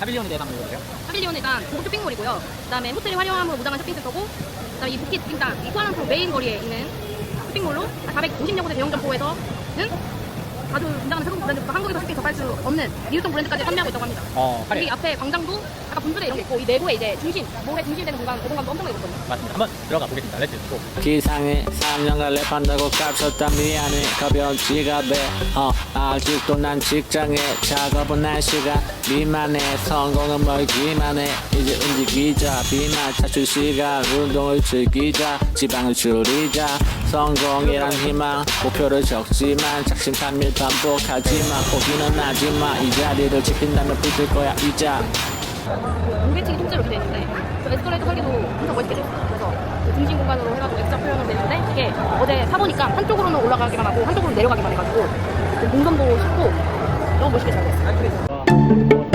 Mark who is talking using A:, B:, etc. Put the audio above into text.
A: 파빌리온에 대해 한번 알려주세요.
B: 파빌리온은 일단 고급 쇼핑몰이고요. 그다음에 호텔이 화려함으로 무장한 쇼핑센터고, 그다음에 이 부킷 일단 이 쿠알라룸푸르 메인 거리에 있는 쇼핑몰로 450여 곳의 대형 점포에서는 아주 굉장한 세계 브랜드부터 한국에서 쉽게 접할 수 없는 미술품 브랜드까지 판매하고 있다고 합니다.
A: 화려해요.
B: 여기 앞에 광장도 아까 분수대 이런 게 있고, 이 내부에 이제 중심, 몰의 중심이 되는 공간도 엄청나게 있거든요.
A: 맞습니다. 한번 들어가 보겠습니다. 렛츠 고.
C: 기상해 3년간 랩한다고 깝쳤다 미안해 가벼운 지갑에 아직도 난 직장에 작업은 한 시간 미만해 성공은 멀기만 해 이제 움직이자 비만 차출 시간 운동을 즐기자 지방을 줄이자 성공이란 희망 목표를 적지만 작심삼일 반복하지마 포기는 하지마 이 자리를 지킨다면 붙을 거야 이자
B: 무게층이 통째로 이렇게 되어 있는데, 저 에스컬레이터 설계도 엄청 멋있게 되어 있어요. 그래서 그 중심 공간으로 해가지고 X자 표현으로 되어 있는데, 이게 어제 타보니까 한쪽으로는 올라가기만 하고 한쪽으로는 내려가기만 해가지고 동선도 쉽고 너무 멋있게 잘 되어 있어요.